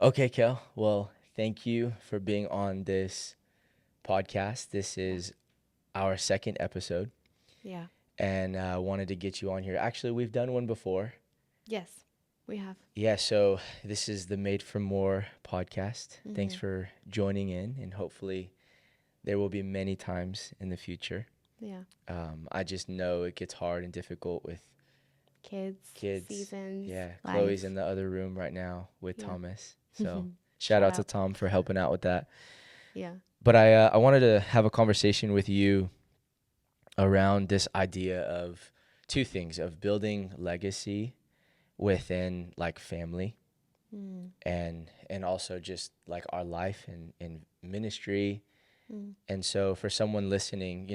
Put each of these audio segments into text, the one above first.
Okay, Kel. Well, thank you for being on this podcast. This is our second episode, Yeah. and I wanted to get you on here. Actually, we've done one before. Yes, we have. Yeah, so this is the Made for More podcast. Thanks Mm-hmm. for joining in, and hopefully, there will be many times in the future. Yeah. I just know it gets hard and difficult with Kids, kids. seasons, Yeah, Chloe's life. in the other room right now with Yeah. Thomas. So, shout Shout out to out. Tom for helping out with that. Yeah. But I wanted to have a conversation with you around this idea of two things of building legacy within like family Mm. and also just like our life and ministry. Mm. And so for someone listening,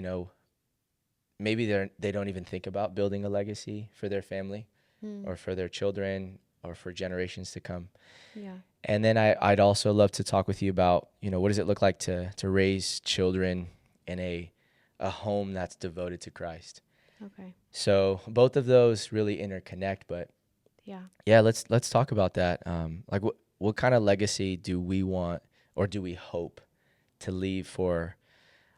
maybe they don't even think about building a legacy for their family Mm. or for their children or for generations to come. Yeah. And then I'd also love to talk with you about, what does it look like to raise children in a home that's devoted to Christ. Okay. So both of those really interconnect, but Yeah. yeah, let's talk about that. Like what kind of legacy do we want or do we hope to leave for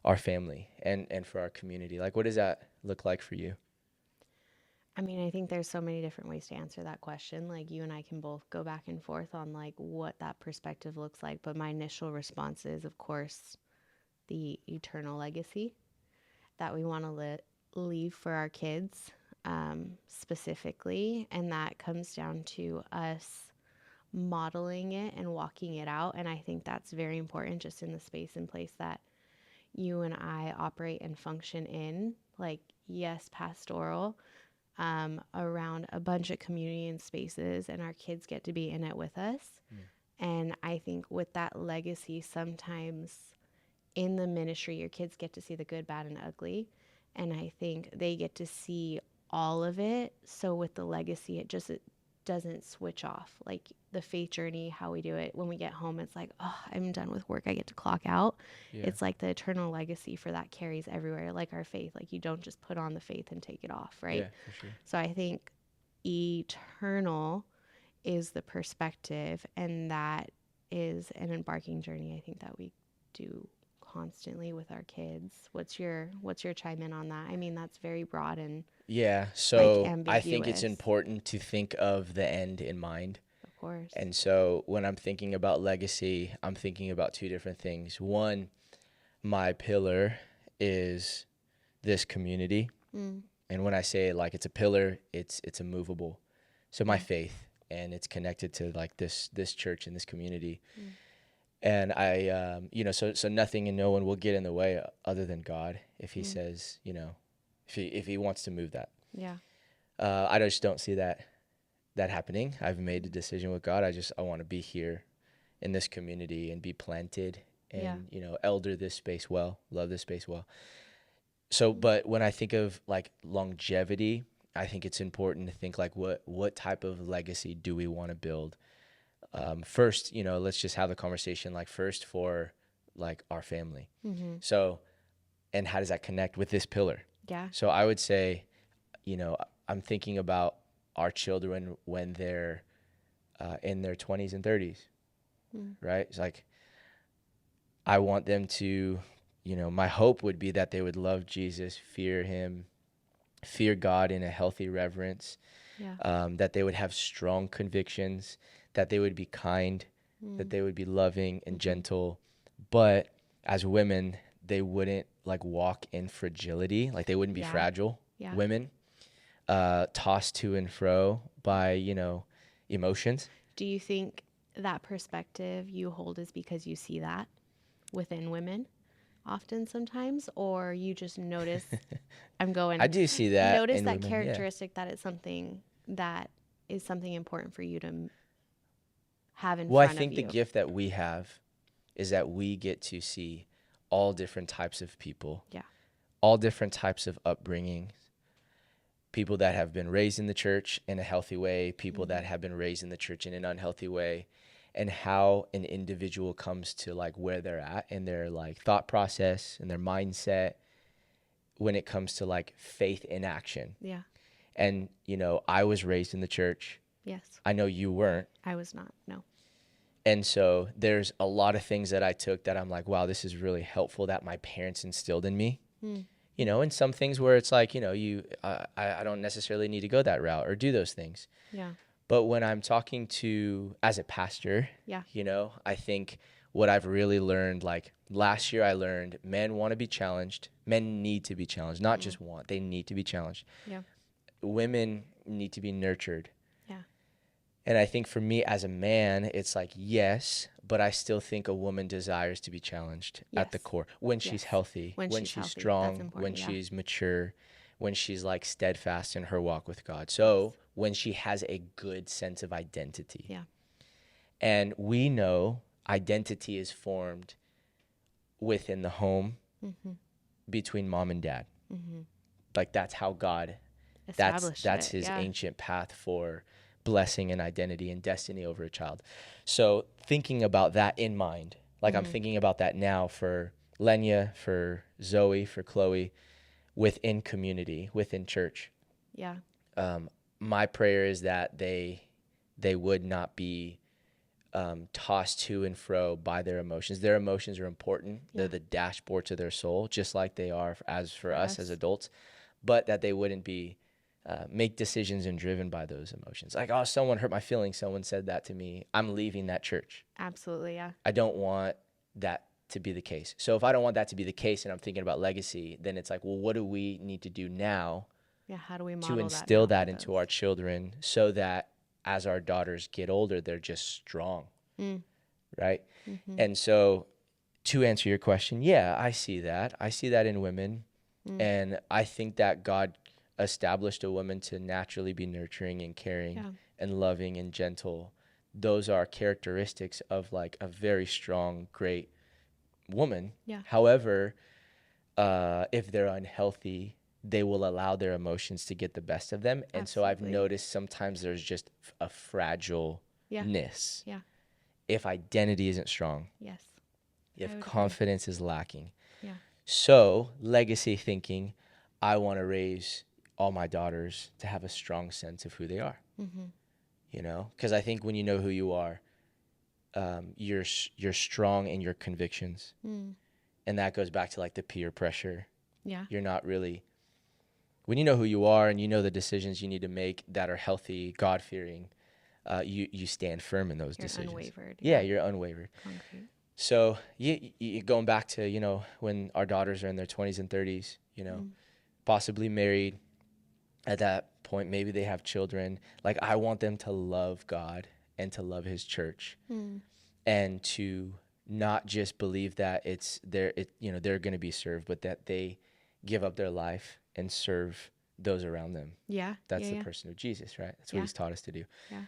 our family and for our community? Like what does that look like for you? I mean, I think there's so many different ways to answer that question. Like you and I can both go back and forth on like what that perspective looks like, but my initial response is of course the eternal legacy that we want to leave for our kids, specifically, and that comes down to us modeling it and walking it out. And I think that's very important just in the space and place that you and I operate and function in. Like, yes, pastoral, around a bunch of community and spaces, and our kids get to be in it with us. Mm. And I think with that legacy, sometimes in the ministry, your kids get to see the good, bad, and ugly. And I think they get to see all of it. So with the legacy, it doesn't switch off. Like the faith journey, how we do it, when we get home, it's like, oh, I'm done with work. I get to clock out. Yeah. It's like the eternal legacy for that carries everywhere, like our faith. Like you don't just put on the faith and take it off, right? Yeah, for sure. So I think eternal is the perspective, and that is an embarking journey I think that we do constantly with our kids. What's your chime in on that? I mean, that's very broad and Yeah, like so I think it's ambiguous, important to think of the end in mind. of course. And so when I'm thinking about legacy, I'm thinking about two different things. One, my pillar is this community. Mm, And when I say like it's a pillar, it's immovable. So my yeah. faith and it's connected to like this church and this community. Mm, And I so nothing and no one will get in the way other than God if he mm, says, if he wants to move that. yeah. I just don't see that happening. I've made a decision with God. I want to be here in this community and be planted Yeah. and elder this space well, love this space well. So, but when I think of like longevity, I think it's important to think like what type of legacy do we want to build? First, let's just have the conversation like first for like our family. Mm-hmm. So, and how does that connect with this pillar? Yeah. So I would say, I'm thinking about our children when they're in their 20s and 30s, Mm, right? It's like I want them to, my hope would be that they would love Jesus, fear him, fear God in a healthy reverence, yeah. that they would have strong convictions, that they would be kind, that Mm, they would be loving and mm-hmm. gentle. But as women, they wouldn't like walk in fragility, like they wouldn't be Yeah. fragile Yeah. women, tossed to and fro by, emotions. Do you think that perspective you hold is because you see that within women often sometimes, or you just notice, I'm I going, do see that notice in that women, yeah. characteristic that it's something that is something important for you to have in Well, I front of think the you? gift that we have is that we get to see all different types of people, Yeah. all different types of upbringing, people that have been raised in the church in a healthy way, people Mm-hmm. that have been raised in the church in an unhealthy way, and how an individual comes to like where they're at in their like thought process and their mindset when it comes to like faith in action. Yeah. And I was raised in the church. Yes. I know you weren't. I was not. No. And so there's a lot of things that I took that I'm like, wow, this is really helpful that my parents instilled in me. Mm. You know, and some things where it's like, you know, I don't necessarily need to go that route or do those things. Yeah. But when I'm talking to, as a pastor, Yeah. you know, I think what I've really learned, like last year I learned men want to be challenged. Men need to be challenged, not just want, they need to be challenged. Yeah. Women need to be nurtured. Yeah. And I think for me as a man, it's like, yes, but I still think a woman desires to be challenged at the Yes. core when she's Yes. healthy, When when she's she's healthy. That's strong, when important. Yeah. she's mature, when she's like steadfast in her walk with God. Yes. So when she has a good sense of identity. Yeah. And we know identity is formed within the home Mm-hmm. between mom and dad. Mm-hmm. Like that's how God, Established that's it. his Yeah. ancient path for blessing and identity and destiny over a child. So thinking about that in mind, like I'm thinking about that now for Lenya, for Zoe, for Chloe, within community, within church. Yeah. My prayer is that they would not be tossed to and fro by their emotions. Their emotions are important. Yeah. They're the dashboard to their soul, just like they are as for us as us. adults. But that they wouldn't be make decisions and driven by those emotions. Like, oh, someone hurt my feelings. Someone said that to me. I'm leaving that church. Absolutely. Yeah. I don't want that to be the case. So if I don't want that to be the case and I'm thinking about legacy, then it's like, well, what do we need to do now Yeah. How do we model to that instill now that for into those? our children so that as our daughters get older, they're just strong, right? Mm-hmm. And so to answer your question, yeah, I see that. I see that in women. And I think that God established a woman to naturally be nurturing and caring and loving and gentle. Those are characteristics of like a very strong, great woman. Yeah. However, if they're unhealthy, they will allow their emotions to get the best of them. And so I've Absolutely. noticed sometimes there's just a fragileness Yeah. if identity isn't strong, Yes. if would agree. confidence is lacking. Yeah. So, legacy thinking, I want to raise all my daughters to have a strong sense of who they are. Mm-hmm. You know, because I think when you know who you are, you're strong in your convictions, and that goes back to like the peer pressure. Yeah. You're not really, when you know who you are and you know the decisions you need to make that are healthy, God fearing, you stand firm in those You're decisions. unwavered. Yeah, you're unwavered. Concrete. So you going back to, you know, when our daughters are in their 20s and 30s, you know, possibly married at that point, maybe they have children. Like I want them to love God and to love his church and to not just believe that they're going to be served, but that they give up their life and serve those around them. Yeah. That's yeah, the person of Jesus, right? That's what Yeah. he's taught us to do. Yeah.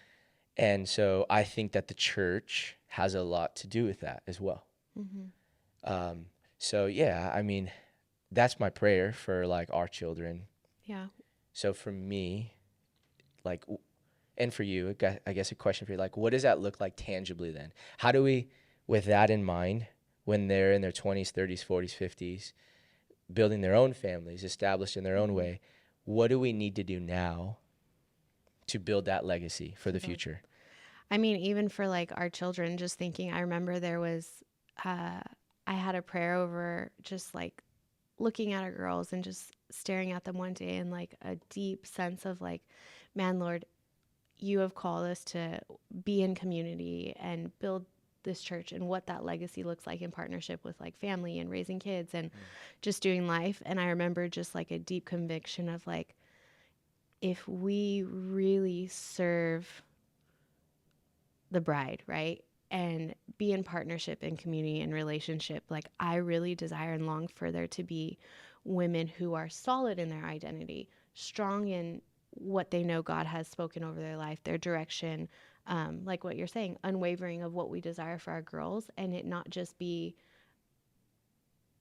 And so I think that the church has a lot to do with that as well. So yeah, I mean, that's my prayer for like our children. Yeah. So for me, like, and for you, I guess a question for you, like, what does that look like tangibly then? How do we, with that in mind, when they're in their 20s, 30s, 40s, 50s, building their own families, established in their own way, what do we need to do now to build that legacy for the future? I mean, even for like our children, just thinking, I remember there was, I had a prayer over just like looking at our girls and just staring at them one day and like a deep sense of like, man, Lord, you have called us to be in community and build this church and what that legacy looks like in partnership with like family and raising kids and just doing life. And I remember just like a deep conviction of like, if we really serve the bride, right? And be in partnership and community and relationship. Like I really desire and long for there to be women who are solid in their identity, strong in what they know God has spoken over their life, their direction, like what you're saying, unwavering of what we desire for our girls, and it not just be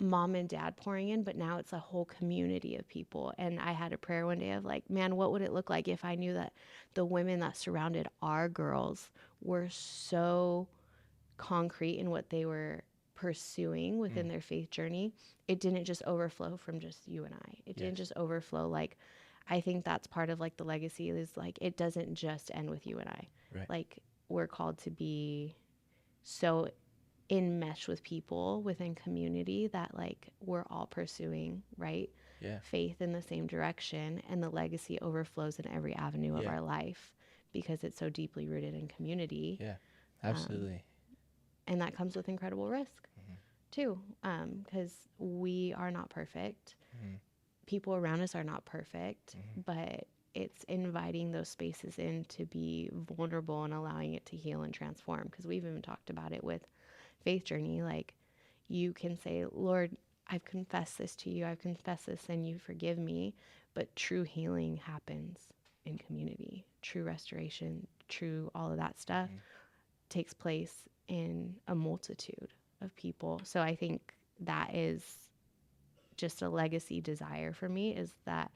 mom and dad pouring in, but now it's a whole community of people. And I had a prayer one day of like, man, what would it look like if I knew that the women that surrounded our girls were so concrete in what they were pursuing within their faith journey? It didn't just overflow from just you and I. It didn't just overflow. Like, I think that's part of like the legacy is like, it doesn't just end with you and I. Right. Like we're called to be so enmeshed with people within community that like we're all pursuing, right? Yeah. Faith in the same direction, and the legacy overflows in every avenue of Yeah. our life because it's so deeply rooted in community. Yeah. Absolutely. And that comes with incredible risk too, because we are not perfect. People around us are not perfect, but it's inviting those spaces in to be vulnerable and allowing it to heal and transform. Because we've even talked about it with Faith Journey. Like, you can say, Lord, I've confessed this to you. I've confessed this and you forgive me. But true healing happens in community. True restoration, true all of that stuff takes place in a multitude of people. So I think that is just a legacy desire for me, is that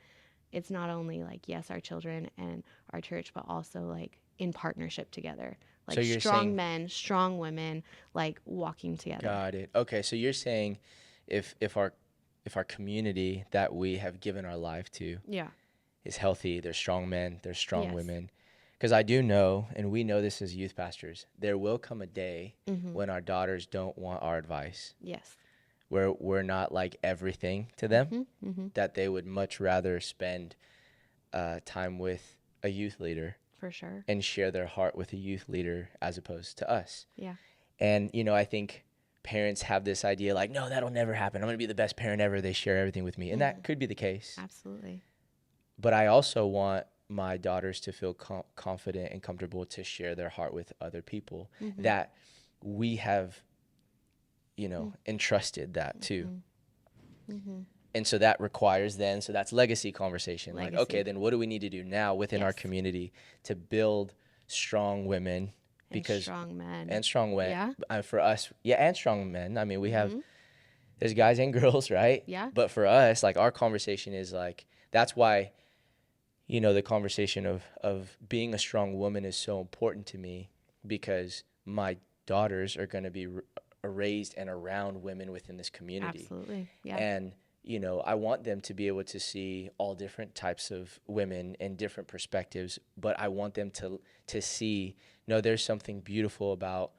it's not only like, yes, our children and our church, but also like in partnership together, So like you're strong saying, men, strong women, like walking together. got it. Okay, so you're saying if our community that we have given our life to Yeah. is healthy, there's strong men, there's strong Yes. women. Because I do know, and we know this as youth pastors, there will come a day Mm-hmm. when our daughters don't want our advice, Yes. where we're not like everything to them, Mm-hmm. Mm-hmm. that they would much rather spend time with a youth leader For sure. and share their heart with a youth leader as opposed to us. Yeah. And, I think parents have this idea like, no, that'll never happen. I'm going to be the best parent ever. They share everything with me. And that could be the case. Absolutely. But I also want my daughters to feel confident and comfortable to share their heart with other people that we have, entrusted that to. And so that requires so that's legacy conversation. Like, Legacy. okay, then what do we need to do now within our Yes. community to build strong women And strong men. and strong men Yeah. for us, and strong men. I mean, we have there's guys and girls, right? Yeah. But for us, like, our conversation is like, that's why, the conversation of being a strong woman is so important to me, because my daughters are going to be raised and around women within this community. Absolutely. Yeah. And, I want them to be able to see all different types of women and different perspectives, but I want them to see, no, there's something beautiful about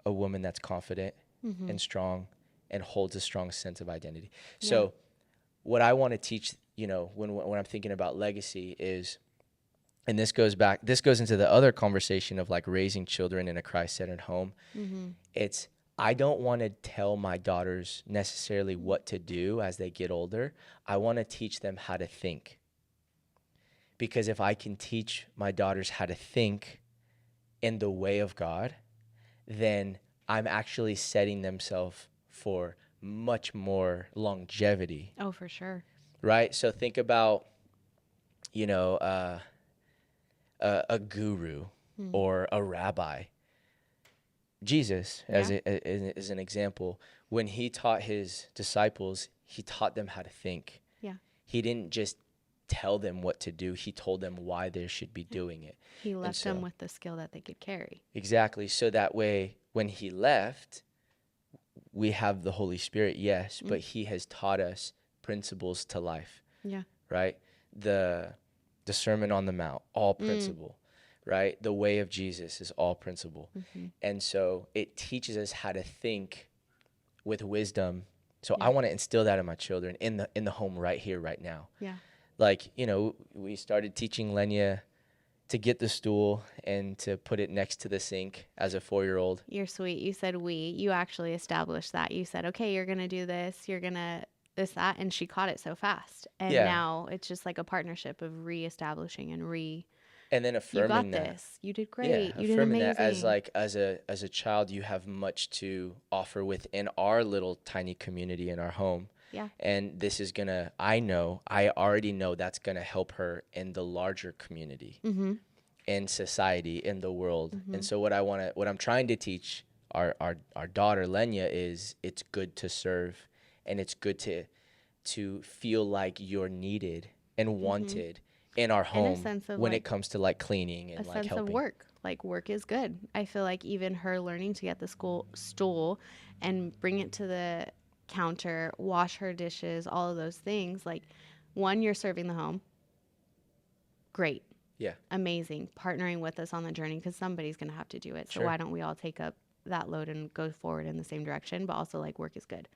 a woman that's confident and strong and holds a strong sense of identity. Yeah. So what I want to teach, when I'm thinking about legacy is, and this goes into the other conversation of like raising children in a Christ-centered home. It's, I don't want to tell my daughters necessarily what to do as they get older. I want to teach them how to think. Because if I can teach my daughters how to think in the way of God, then I'm actually setting themselves for much more longevity. Oh, for sure. Right? So think about, a guru or a rabbi. Jesus, as an example, when he taught his disciples, he taught them how to think. Yeah. He didn't just tell them what to do. He told them why they should be doing it. He left them with the skill that they could carry. Exactly. So that way, when he left, we have the Holy Spirit, yes, but he has taught us principles to life. Yeah. Right? The Sermon on the Mount, all principle. Right? The way of Jesus is all principle. And so it teaches us how to think with wisdom. So I want to instill that in my children in the home right here, right now. Yeah. Like, we started teaching Lenya to get the stool and to put it next to the sink as a 4-year-old. You're sweet. You said we. You actually established that. You said, okay, you're going to do this. You're going to this, that. And she caught it so fast. And now it's just like a partnership of reestablishing and and then affirming you got this. You did great. Yeah, you did affirming amazing. that as a child, you have much to offer within our little tiny community in our home. Yeah. And this is I already know that's gonna help her in the larger community, in society, in the world. And so what I'm trying to teach our daughter Lenya is, it's good to serve, and it's good to feel like you're needed and wanted in our home when it comes to like cleaning and like helping. A sense of work. Like, work is good. I feel like even her learning to get the stool and bring it to the counter, wash her dishes, all of those things. Like, one, you're serving the home. Great. Yeah. Amazing. Partnering with us on the journey, because somebody's going to have to do it. So why don't we all take up that load and go forward in the same direction, but also like work is good.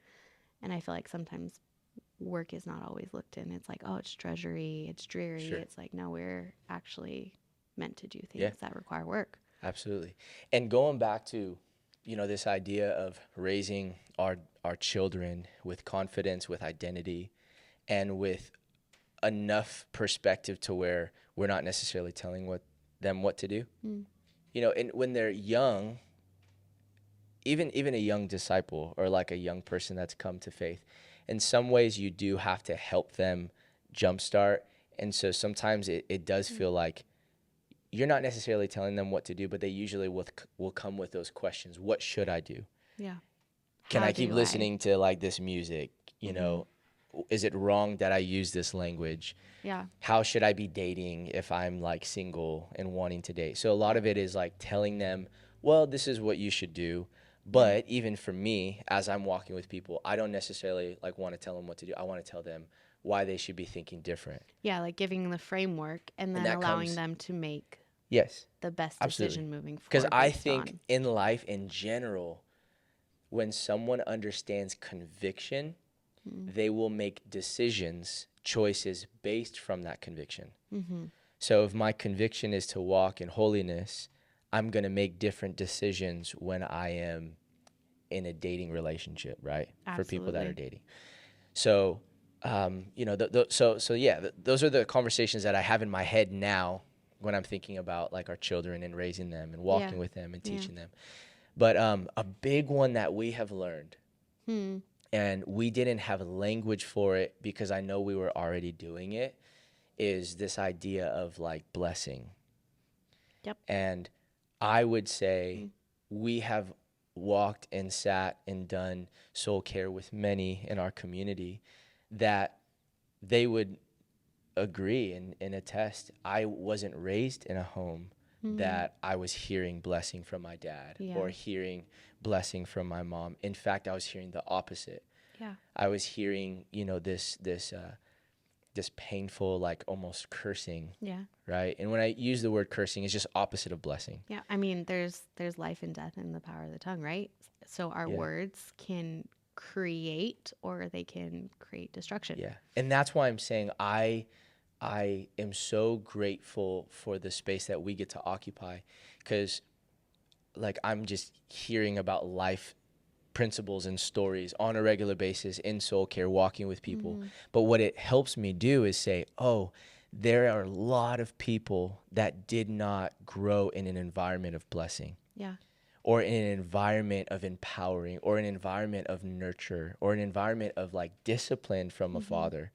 And I feel like sometimes work is not always looked in. It's like, oh, it's drudgery, it's dreary. Sure. It's like, no, we're actually meant to do Yeah, things that require work. absolutely. And going back to, this idea of raising our children with confidence, with identity, and with enough perspective to where we're not necessarily telling them what to do. Mm. And when they're young, even a young disciple or like a young person that's come to faith, in some ways you do have to help them jumpstart. And so sometimes it does feel like you're not necessarily telling them what to do, but they usually will come with those questions. What should I do? Yeah. Can How I keep do listening to like this music? Mhm. Is it wrong that I use this language? Yeah. How should I be dating if I'm like single and wanting to date? So a lot of it is like telling them, well, this is what you should do. But even for me, as I'm walking with people, I don't necessarily like want to tell them what to do. I want to tell them why they should be thinking different. Yeah, like giving the framework and And then that allowing comes, them to make yes, the best absolutely. decision moving Because forward I based think on. in life in general, when someone understands conviction, they will make decisions, choices based from that conviction. Mm-hmm. So if my conviction is to walk in holiness, I'm going to make different decisions when I am in a dating relationship, right? For people that are Absolutely. dating. So, those are the conversations that I have in my head now when I'm thinking about like our children and raising them and Yeah. walking with them and Yeah. teaching them. But a big one that we have learned, Hmm. and we didn't have language for it because I know we were already doing it, is this idea of like blessing. Yep. And I would say Mm. we have walked and sat and done soul care with many in our community that they would agree and attest. I wasn't raised in a home Mm. that I was hearing blessing from my dad Yeah. or hearing blessing from my mom. In fact, I was hearing the opposite. Yeah. I was hearing, this painful, like almost cursing, Yeah. right? And when I use the word cursing, it's just opposite of blessing. Yeah. I mean, there's life and death in the power of the tongue, right? So our Yeah. words can create or they can create destruction. Yeah. And that's why I'm saying I am so grateful for the space that we get to occupy, because like I'm just hearing about life principles and stories on a regular basis in soul care, walking with people. Mm-hmm. But what it helps me do is say, oh, there are a lot of people that did not grow in an environment of blessing Yeah. or in an environment of empowering or an environment of nurture or an environment of like discipline from a Mm-hmm. father,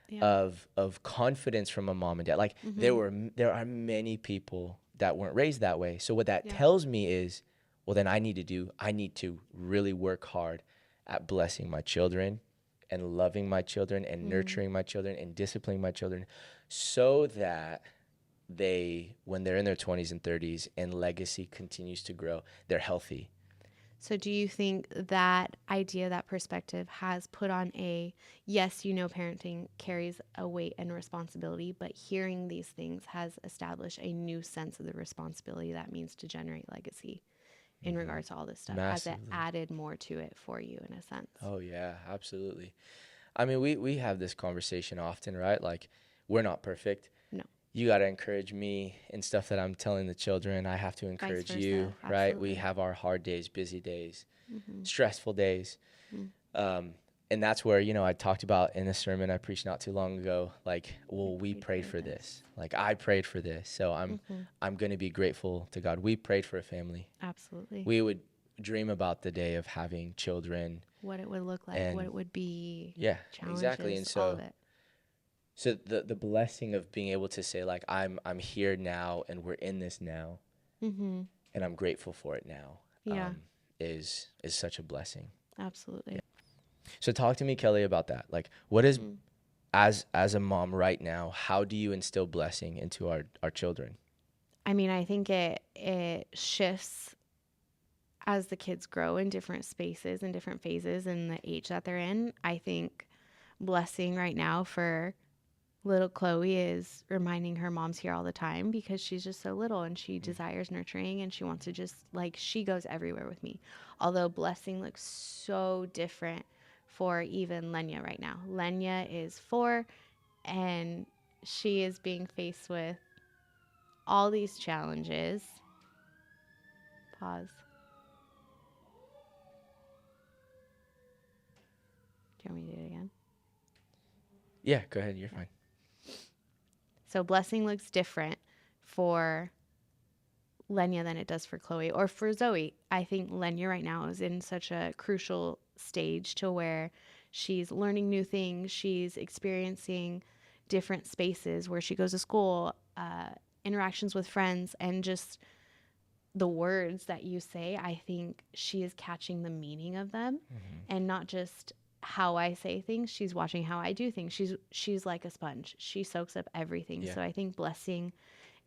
Yeah. of confidence from a mom and dad. Like Mm-hmm. there are many people that weren't raised that way. So what that Yeah. tells me is, well, then I need to really work hard at blessing my children and loving my children and Mm. nurturing my children and disciplining my children so that they, when they're in their 20s and 30s and legacy continues to grow, they're healthy. So do you think that idea, that perspective has put on a, yes, parenting carries a weight and responsibility, but hearing these things has established a new sense of the responsibility that means to generate legacy in regards to all this stuff? Has it Massively. added more to it for you in a sense? Oh yeah, absolutely. I mean, we have this conversation often, right? Like, we're not perfect. No. You got to encourage me in stuff that I'm telling the children. I have to Vice encourage versa. you, right? We Absolutely. have our hard days, busy days, Mm-hmm. stressful days. Mm. Um, and that's where, I talked about in a sermon I preached not too long ago, like, well, we We prayed prayed for this. Like, I prayed for this. So Mm-hmm. I'm going to be grateful to God. We prayed for a family. Absolutely. We would dream about the day of having children. What it would look like, what And it would be, yeah, challenges, exactly. And all of so it. So the blessing of being able to say like I'm here now and we're in this now Mm-hmm. and I'm grateful for it now, Yeah, is such a blessing. absolutely. So talk to me, Kelly, about that. Like, what is, Mm. as a mom right now, how do you instill blessing into our children? I mean, I think it shifts as the kids grow in different spaces and different phases and the age that they're in. I think blessing right now for Little Chloe is reminding her mom's here all the time because she's just so little and she desires nurturing and she wants to just like she goes everywhere with me. Although Blessing looks so different for even Lenya right now. Lenya is 4 and she is being faced with all these challenges. Pause. Do you want me to do it again? Yeah, go ahead. You're fine. So Blessing looks different for Lenya than it does for Chloe or for Zoe. I think Lenya right now is in such a crucial stage to where she's learning new things, she's experiencing different spaces where she goes to school, interactions with friends, and just the words that you say. I think she is catching the meaning of them and not just how I say things. She's watching how I do things. She's like a sponge. She soaks up everything. Yeah. So I think Blessing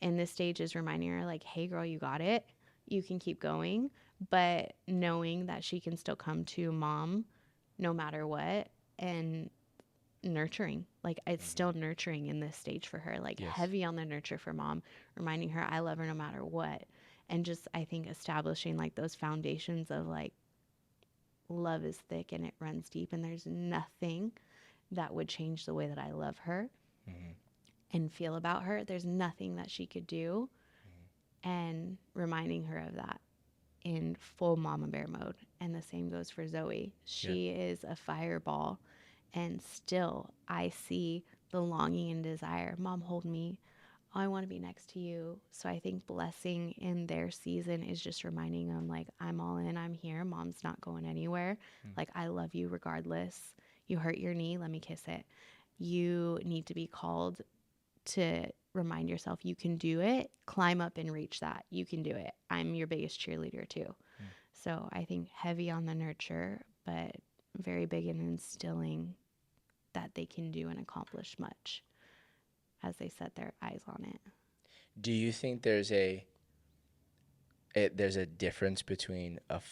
in this stage is reminding her like, hey girl, you got it, you can keep going, but knowing that she can still come to mom no matter what, and nurturing, like it's still nurturing in this stage for her, like Yes. heavy on the nurture for mom, reminding her I love her no matter what, and just I think establishing like those foundations of like love is thick and it runs deep and there's nothing that would change the way that I love her and feel about her. There's nothing that she could do, and reminding her of that in full mama bear mode. And the same goes for Zoe. She is a fireball, and still I see the longing and desire. Mom, hold me. Oh, I want to be next to you. So I think Blessing in their season is just reminding them, like, I'm all in, I'm here. Mom's not going anywhere. Like, I love you regardless. You hurt your knee, let me kiss it. You need to be called to remind yourself you can do it, climb up and reach that. You can do it. I'm your biggest cheerleader too. So I think heavy on the nurture, but very big in instilling that they can do and accomplish much as they set their eyes on it. Do you think there's there's a difference between a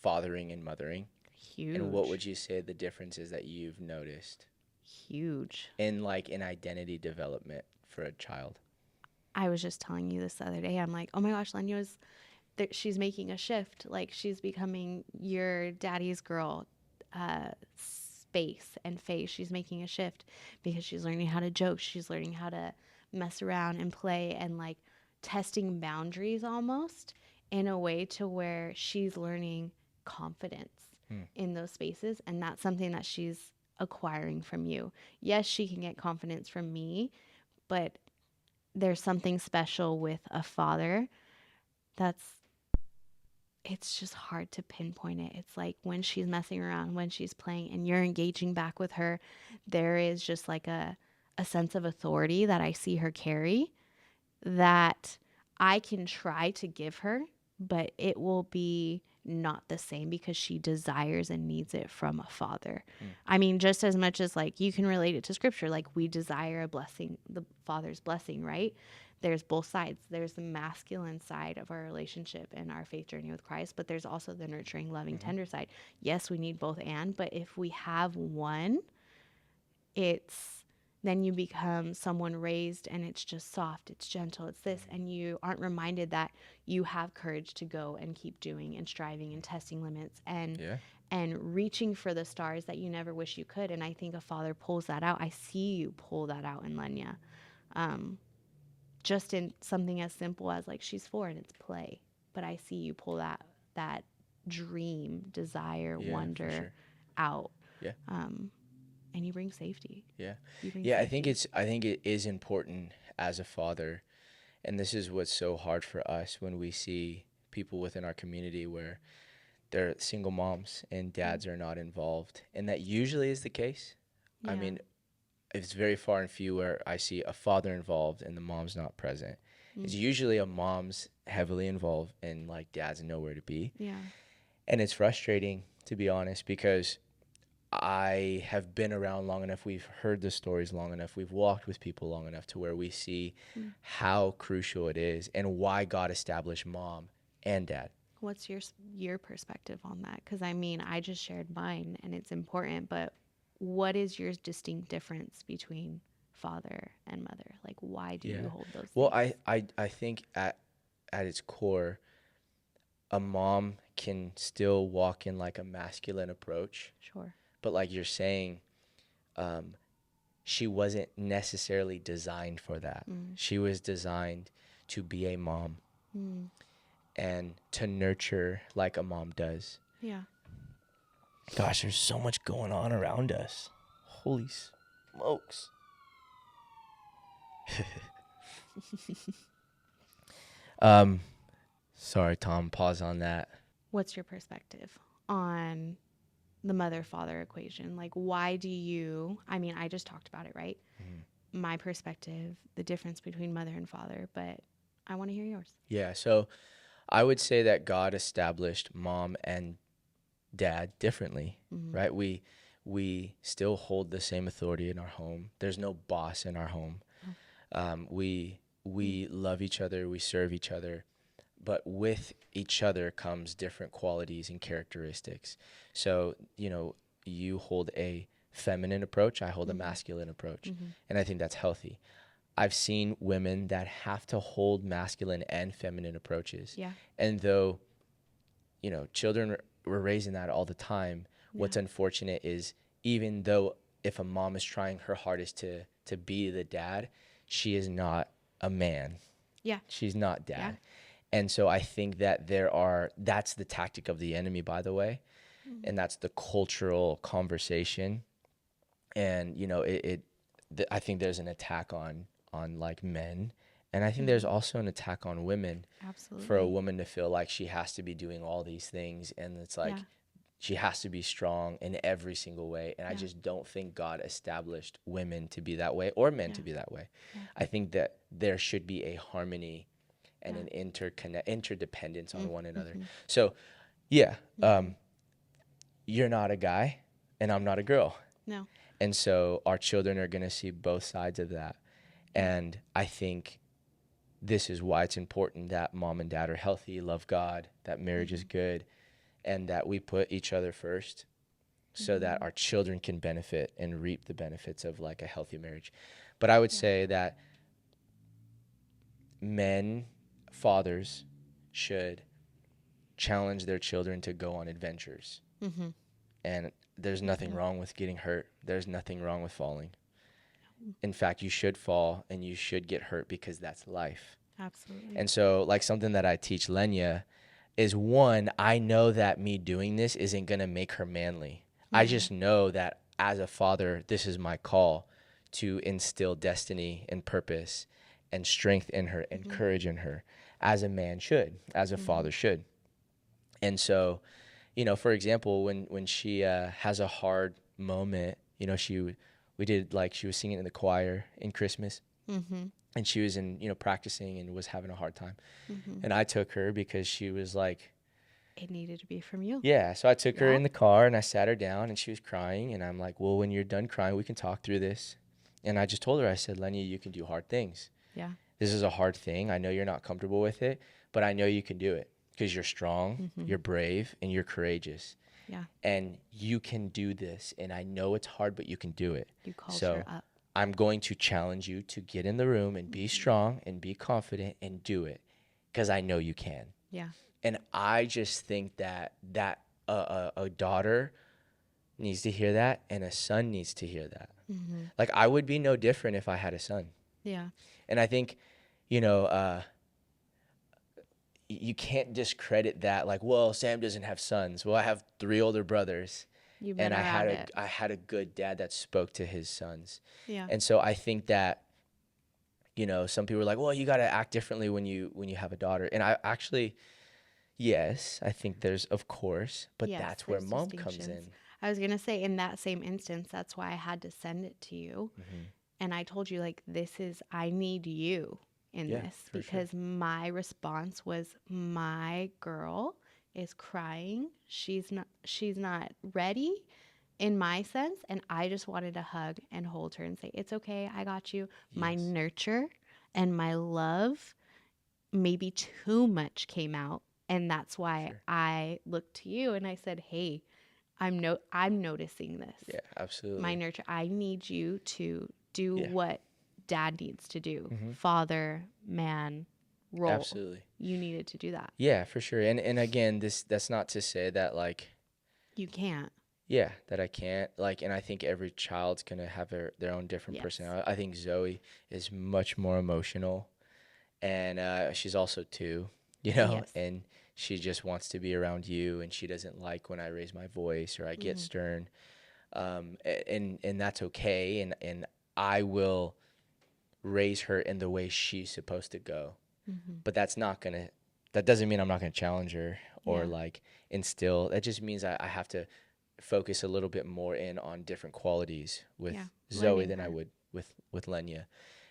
fathering and mothering? Huge. And what would you say the difference is that you've noticed Huge. in like in identity development for a child? I was just telling you this the other day. I'm like, oh my gosh, Lenya's, she's making a shift. Like she's becoming your daddy's girl. Space and face. She's making a shift because she's learning how to joke. She's learning how to mess around and play and like testing boundaries almost in a way to where she's learning confidence in those spaces. And that's something that she's acquiring from you. Yes, she can get confidence from me, but there's something special with a father that's it's just hard to pinpoint it. It's like when she's messing around, when she's playing and you're engaging back with her, there is just like a sense of authority that I see her carry that I can try to give her, but it will be not the same because she desires and needs it from a father. I mean, just as much as like you can relate it to scripture, like we desire a blessing, the father's blessing, right? There's both sides. There's the masculine side of our relationship and our faith journey with Christ, but there's also the nurturing, loving, tender side. Yes, we need both and, but if we have one, it's then you become someone raised and it's just soft, it's gentle, it's this, and you aren't reminded that you have courage to go and keep doing and striving and testing limits and reaching for the stars that you never wish you could. And I think a father pulls that out. I see you pull that out in Lenya. Just in something as simple as like she's 4 and it's play, but I see you pull that dream, desire, wonder out. Yeah. And you bring safety. Yeah. You bring Yeah, safety. I think it is important as a father, and this is what's so hard for us when we see people within our community where they're single moms and dads are not involved, and that usually is the case. I mean, it's very far and few where I see a father involved and the mom's not present. It's usually a mom's heavily involved and like dad's nowhere to be. Yeah. And it's frustrating, to be honest, because I have been around long enough. We've heard the stories long enough. We've walked with people long enough to where we see how crucial it is and why God established mom and dad. What's your perspective on that? Because I mean, I just shared mine and it's important, but what is your distinct difference between father and mother? Like, why do you Yeah. hold those Well, things? I think at its core, a mom can still walk in like a masculine approach, Sure. but like you're saying, um, she wasn't necessarily designed for that. Mm. She was designed to be a mom Mm. and to nurture like a mom does. Yeah. Gosh, there's so much going on around us. Holy smokes. um, Sorry, Tom, pause on that. What's your perspective on the mother father equation? Like, why do you, I mean, I just talked about it, right? My perspective, the difference between mother and father, but I want to hear yours. Yeah, so I would say that God established mom and dad differently, Mm-hmm. right? We still hold the same authority in our home. There's no boss in our home. We love each other, we serve each other, but with each other comes different qualities and characteristics. So, you hold a feminine approach, I hold a masculine approach, and I think that's healthy. I've seen women that have to hold masculine and feminine approaches. Yeah. And though, children were raising that all the time, what's Yeah. unfortunate is even though if a mom is trying her hardest to be the dad, she is not a man. Yeah. She's not dad. Yeah. And so I think that that's the tactic of the enemy, by the way. And that's the cultural conversation. And, I think there's an attack on like men. And I think there's also an attack on women Absolutely. for a woman to feel like she has to be doing all these things. And it's like, Yeah. she has to be strong in every single way. And I Yeah. just don't think God established women to be that way or men Yeah. to be that way. Yeah. I think that there should be a harmony and Yeah. an interdependence on one another. Mm-hmm. So, yeah, you're not a guy and I'm not a girl. No. And so our children are going to see both sides of that. And I think this is why it's important that mom and dad are healthy, love God, that marriage is good, and that we put each other first so that our children can benefit and reap the benefits of like a healthy marriage. But I would say that fathers should challenge their children to go on adventures. Mm-hmm. And there's nothing wrong with getting hurt. There's nothing wrong with falling. In fact, you should fall and you should get hurt because that's life. Absolutely. And so, like, something that I teach Lenya is, one, I know that me doing this isn't going to make her manly. I just know that as a father, this is my call to instill destiny and purpose and strength in her and courage in her, as a man should, as a father should. And so, for example, when she has a hard moment, she was singing in the choir in Christmas. Mm-hmm. And she was practicing and was having a hard time. And I took her because she was like, it needed to be from you. yeah. So I took her Yeah. in the car and I sat her down and she was crying. And I'm like, well, when you're done crying, we can talk through this. And I just told her, I said, Lenya, you can do hard things. Yeah. This is a hard thing. I know you're not comfortable with it, but I know you can do it because you're strong, you're brave, and you're courageous. Yeah. And you can do this. And I know it's hard, but you can do it. You called So her up. I'm going to challenge you to get in the room and be strong and be confident and do it because I know you can. Yeah. And I just think that a daughter needs to hear that and a son needs to hear that. Like, I would be no different if I had a son. Yeah. And I think, you can't discredit that. Like, well, Sam doesn't have sons. Well, I have 3 older brothers. You've been And around it. I had a good dad that spoke to his sons. Yeah. And so I think that, some people are like, well, you got to act differently when you have a daughter. And I actually, yes, I think there's, of course, but Yes, that's where there's mom comes distinctions. in. I was going to say, in that same instance, that's why I had to send it to you. And I told you, like, I need you in Yeah, this for sure. because my response was, my girl is crying. She's not ready in my sense. And I just wanted to hug and hold her and say, it's okay. I got you. My Yes. nurture and my love, maybe too much came out. And that's why Sure. I looked to you and I said, hey, I'm noticing this. Yeah, absolutely. My nurture, I need you to do what dad needs to do. Mm-hmm. Father, man, role. Absolutely. You needed to do that. Yeah, for sure. And again, that's not to say that like, You can't. yeah, that I can't like, and I think every child's gonna have their own different Yes. personality. I think Zoe is much more emotional, and she's also two, Yes. and she just wants to be around you, and she doesn't like when I raise my voice or I get stern, and that's okay, and I will raise her in the way she's supposed to go, but that doesn't mean I'm not gonna challenge her or Yeah. like instill. That just means I have to focus a little bit more in on different qualities with Yeah. Zoe Learning than I her. would with Lenya,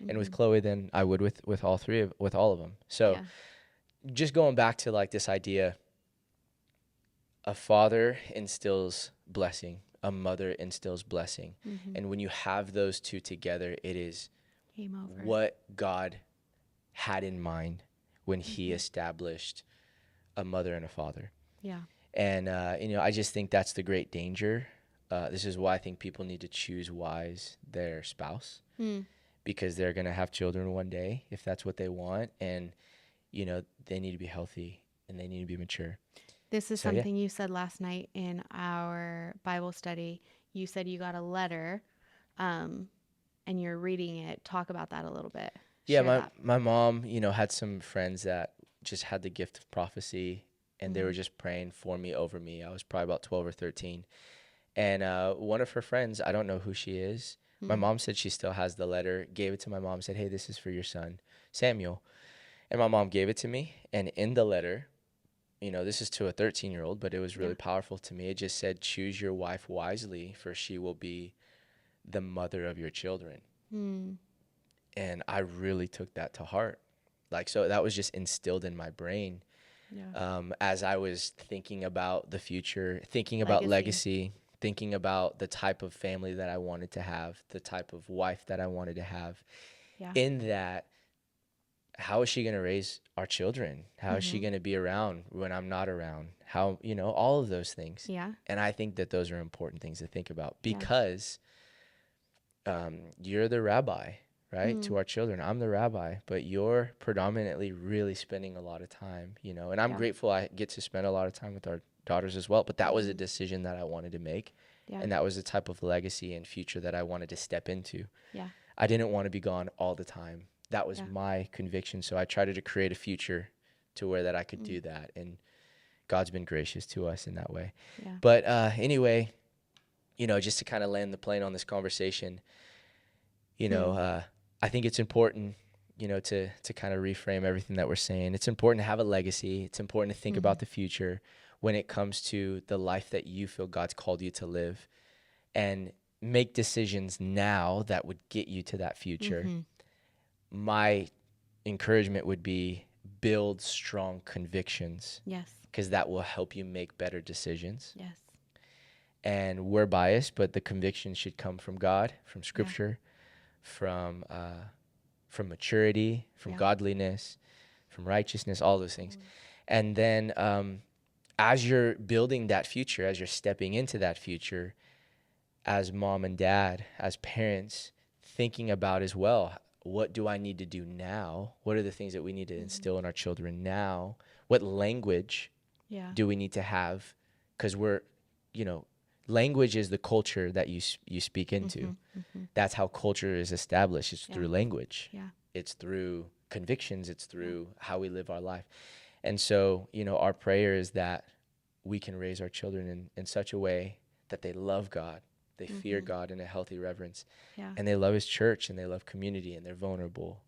and with Chloe than I would with all of them. So Yeah. just going back to like this idea, a father instills blessing, a mother instills blessing, and when you have those two together, it is Game over. what God had in mind when He established a mother and a father. Yeah. And, I just think that's the great danger. This is why I think people need to choose wise their spouse, because they're going to have children one day if that's what they want. And, they need to be healthy and they need to be mature. This is So, yeah. something you said last night in our Bible study. You said you got a letter, and you're reading it. Talk about that a little bit. Yeah, Share that. my mom, had some friends that just had the gift of prophecy, and they were just praying for me, over me. I was probably about 12 or 13. And one of her friends, I don't know who she is. My mom said she still has the letter, gave it to my mom, said, hey, this is for your son, Samuel. And my mom gave it to me. And in the letter, this is to a 13-year-old, but it was really powerful to me. It just said, choose your wife wisely, for she will be the mother of your children. And I really took that to heart. Like, so that was just instilled in my brain. Yeah. As I was thinking about the future, thinking about legacy, thinking about the type of family that I wanted to have, the type of wife that I wanted to have. Yeah. In that, how is she going to raise our children? How is she going to be around when I'm not around? How, all of those things. Yeah. And I think that those are important things to think about, because you're the rabbi, right, to our children. I'm the rabbi, but you're predominantly really spending a lot of time, and I'm grateful I get to spend a lot of time with our daughters as well. But that was a decision that I wanted to make. Yeah. And that was the type of legacy and future that I wanted to step into. Yeah. I didn't want to be gone all the time. That was my conviction. So I tried to create a future to where that I could do that. And God's been gracious to us in that way. Yeah. But anyway, just to kind of land the plane on this conversation, I think it's important, to kind of reframe everything that we're saying. It's important to have a legacy. It's important to think about the future when it comes to the life that you feel God's called you to live, and make decisions now that would get you to that future. My encouragement would be build strong convictions. Yes. Because that will help you make better decisions. Yes. And we're biased, but the conviction should come from God, from Scripture, from maturity, from godliness, from righteousness, all those things. And then as you're building that future, as you're stepping into that future, as mom and dad, as parents, thinking about as well, what do I need to do now? What are the things that we need to instill in our children now? What language do we need to have? Because language is the culture that you speak into. That's how culture is established. It's through language. Yeah. It's through convictions. It's through how we live our life. And so, our prayer is that we can raise our children in such a way that they love God, they fear God in a healthy reverence, and they love His church, and they love community, and they're vulnerable,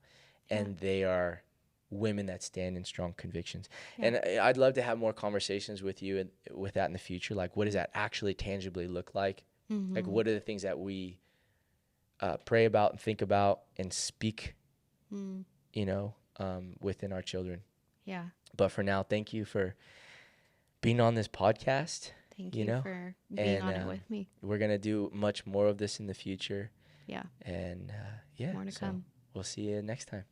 and they are women that stand in strong convictions. And I'd love to have more conversations with you with that in the future. Like, what does that actually tangibly look like? Like, what are the things that we pray about and think about and speak, within our children? Yeah. But for now, thank you for being on this podcast. Thank you for being on it with me. We're going to do much more of this in the future. Yeah. And More to come. We'll see you next time.